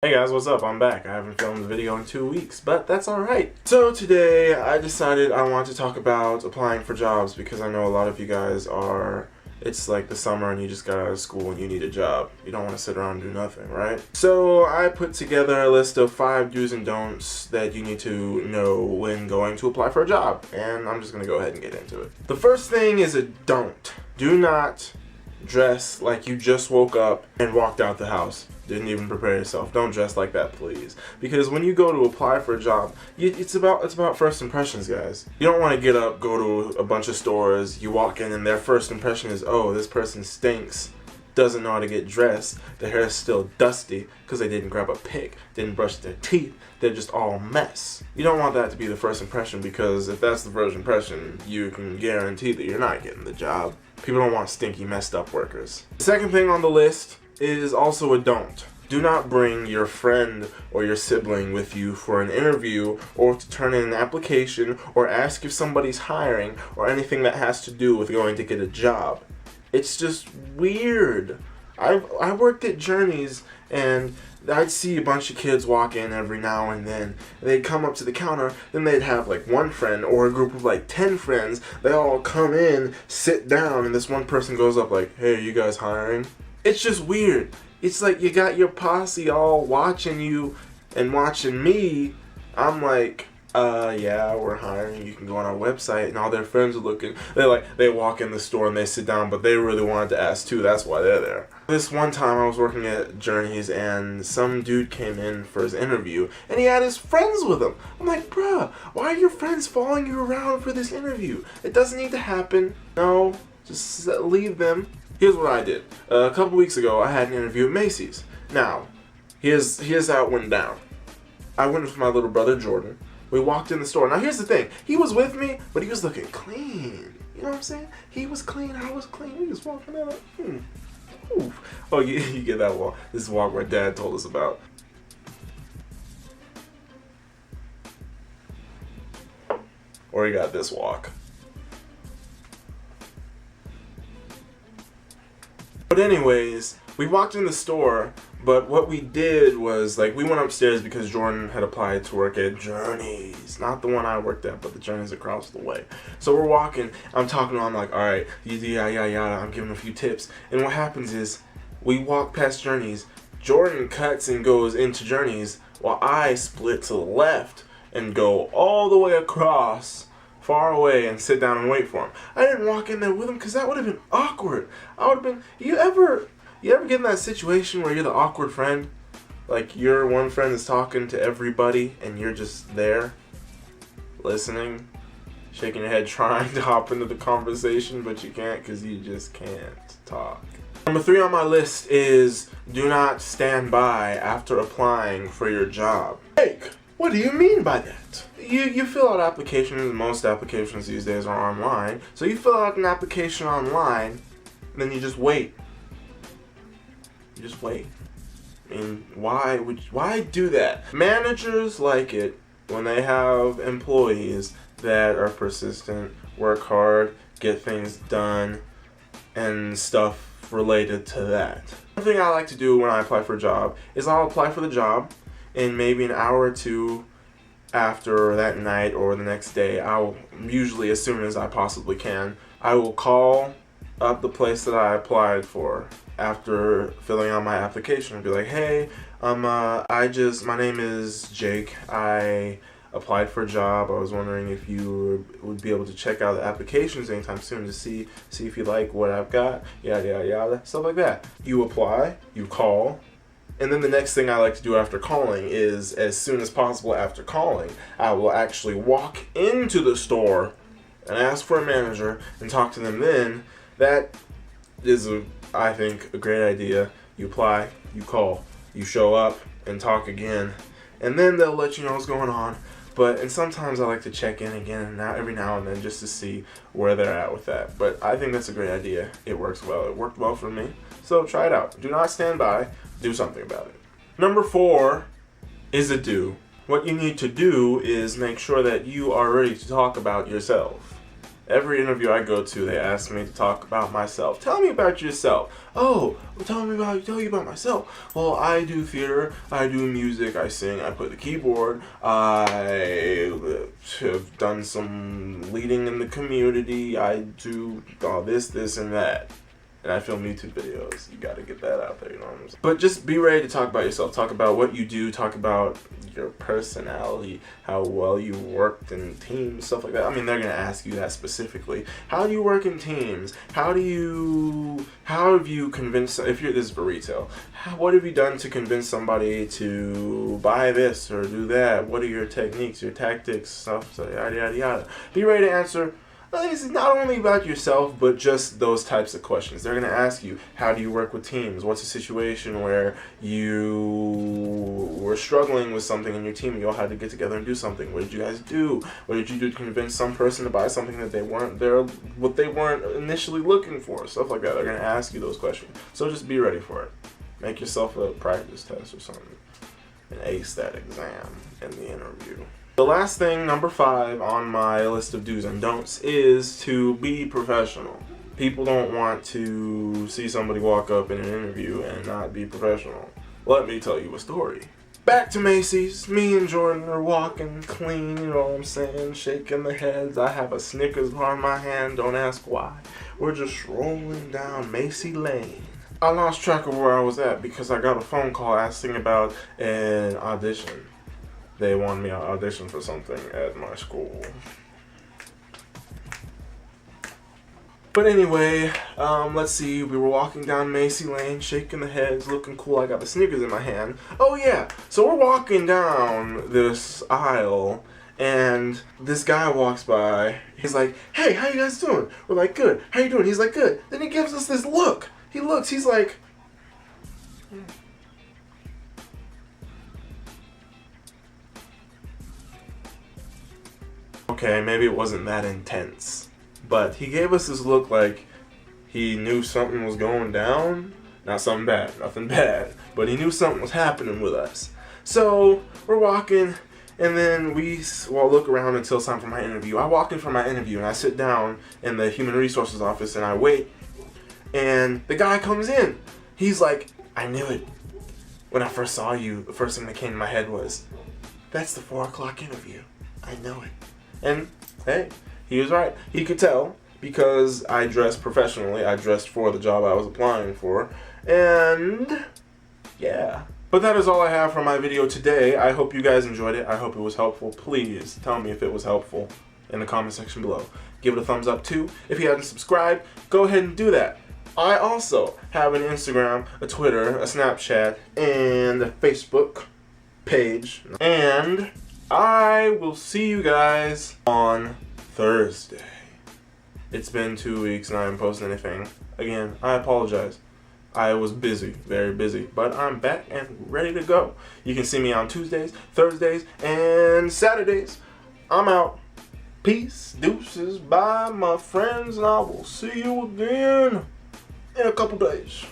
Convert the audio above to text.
Hey guys, what's up? I'm back. I haven't filmed a video in 2 weeks, but that's alright. So today I decided I want to talk about applying for jobs because I know a lot of you guys it's like the summer and you just got out of school and you need a job. You don't want to sit around and do nothing, right? So I put together a list of 5 do's and don'ts that you need to know when going to apply for a job, and I'm just going to go ahead and get into it. The first thing is a don't. Do not dress like you just woke up and walked out the house. Didn't even prepare yourself. Don't dress like that, please. Because when you go to apply for a job, it's about first impressions, guys. You don't want to get up, go to a bunch of stores, you walk in and their first impression is, oh, this person stinks, doesn't know how to get dressed, their hair is still dusty because they didn't grab a pick, didn't brush their teeth, they're just all a mess. You don't want that to be the first impression, because if that's the first impression, you can guarantee that you're not getting the job. People don't want stinky, messed up workers. The second thing on the list is also a don't. Do not bring your friend or your sibling with you for an interview or to turn in an application or ask if somebody's hiring or anything that has to do with going to get a job. It's just weird. I worked at Journeys and I'd see a bunch of kids walk in every now and then. They'd come up to the counter, then they'd have like one friend or a group of like 10 friends. They all come in, sit down, and this one person goes up like, hey, are you guys hiring? It's just weird. It's like you got your posse all watching you and watching me. I'm like, yeah, we're hiring. You can go on our website, and all their friends are looking. They walk in the store and they sit down, but they really wanted to ask too. That's why they're there. This one time I was working at Journeys and some dude came in for his interview and he had his friends with him. I'm like, bruh, why are your friends following you around for this interview? It doesn't need to happen. No, just leave them. Here's what I did. A couple weeks ago, I had an interview at Macy's. Now, here's how it went down. I went with my little brother, Jordan. We walked in the store. Now, here's the thing. He was with me, but he was looking clean. You know what I'm saying? He was clean. I was clean. We just walking in like, Ooh. Oh, you get that walk. This walk my dad told us about. Or you got this walk. But anyways, we walked in the store, but what we did was, like, we went upstairs because Jordan had applied to work at Journeys. Not the one I worked at, but the Journeys across the way. So we're walking, I'm talking to him, I'm like, alright, yada, I'm giving a few tips. And what happens is, we walk past Journeys, Jordan cuts and goes into Journeys, while I split to the left and go all the way across far away and sit down and wait for him. I didn't walk in there with him because that would have been awkward. I would have been. You ever get in that situation where you're the awkward friend? Like your one friend is talking to everybody and you're just there, listening, shaking your head, trying to hop into the conversation, but you can't because you just can't talk. Number 3 on my list is do not stand by after applying for your job. Jake, what do you mean by that? You fill out applications. Most applications these days are online. So you fill out an application online, and then you just wait. You just wait. I mean, why do that? Managers like it when they have employees that are persistent, work hard, get things done, and stuff related to that. One thing I like to do when I apply for a job is I'll apply for the job, and maybe an hour or two after that night or the next day, I'll usually, as soon as I possibly can, I will call up the place that I applied for after filling out my application and be like, hey, my name is Jake. I applied for a job. I was wondering if you would be able to check out the applications anytime soon to see if you like what I've got, yada, stuff like that. You apply, you call, and then the next thing I like to do after calling is, as soon as possible after calling, I will actually walk into the store and ask for a manager and talk to them then. That is, I think, a great idea. You apply, you call, you show up and talk again, and then they'll let you know what's going on. And sometimes I like to check in again every now and then just to see where they're at with that. But I think that's a great idea. It works well. It worked well for me. So try it out. Do not stand by. Do something about it. Number 4 is a do. What you need to do is make sure that you are ready to talk about yourself. Every interview I go to, they ask me to talk about myself. Tell me about yourself. Oh, tell you about myself. Well, I do theater, I do music, I sing, I play the keyboard, I have done some leading in the community, I do all this, and that. And I film YouTube videos. You gotta get that out there, you know what I'm saying? But just be ready to talk about yourself. Talk about what you do. Talk about your personality, how well you worked in teams, stuff like that. I mean, they're gonna ask you that specifically. How do you work in teams? How have you convinced, if this is for retail, what have you done to convince somebody to buy this or do that? What are your techniques, your tactics, stuff, so yada, yada, yada. Be ready to answer. This is not only about yourself, but just those types of questions. They're going to ask you, how do you work with teams? What's a situation where you were struggling with something in your team and you all had to get together and do something? What did you guys do? What did you do to convince some person to buy something that they weren't initially looking for? Stuff like that. They're going to ask you those questions. So just be ready for it. Make yourself a practice test or something and ace that exam in the interview. The last thing, number 5 on my list of do's and don'ts, is to be professional. People don't want to see somebody walk up in an interview and not be professional. Let me tell you a story. Back to Macy's, me and Jordan are walking clean, you know what I'm saying, shaking the heads. I have a Snickers bar in my hand, don't ask why. We're just rolling down Macy Lane. I lost track of where I was at because I got a phone call asking about an audition. They wanted me to audition for something at my school. But anyway, let's see. We were walking down Macy Lane, shaking the heads, looking cool. I got the Snickers in my hand. Oh yeah, so we're walking down this aisle, and this guy walks by. He's like, "Hey, how you guys doing?" We're like, "Good. How you doing?" He's like, "Good." Then he gives us this look. He looks. He's like, okay, maybe it wasn't that intense, but he gave us this look like he knew something was going down. Not something bad, nothing bad, but he knew something was happening with us. So we're walking, and then we look around until it's time for my interview. I walk in for my interview, and I sit down in the human resources office, and I wait, and the guy comes in. He's like, "I knew it. When I first saw you, the first thing that came to my head was, that's the 4 o'clock interview. I know it." And hey, he was right. He could tell because I dressed professionally. I dressed for the job I was applying for. And yeah. But that is all I have for my video today. I hope you guys enjoyed it. I hope it was helpful. Please tell me if it was helpful in the comment section below. Give it a thumbs up too. If you haven't subscribed, go ahead and do that. I also have an Instagram, a Twitter, a Snapchat, and a Facebook page. And I will see you guys on Thursday. It's been 2 weeks and I haven't posted anything. Again, I apologize. I was busy, very busy, but I'm back and ready to go. You can see me on Tuesdays, Thursdays, and Saturdays. I'm out. Peace, deuces, bye, my friends, and I will see you again in a couple days.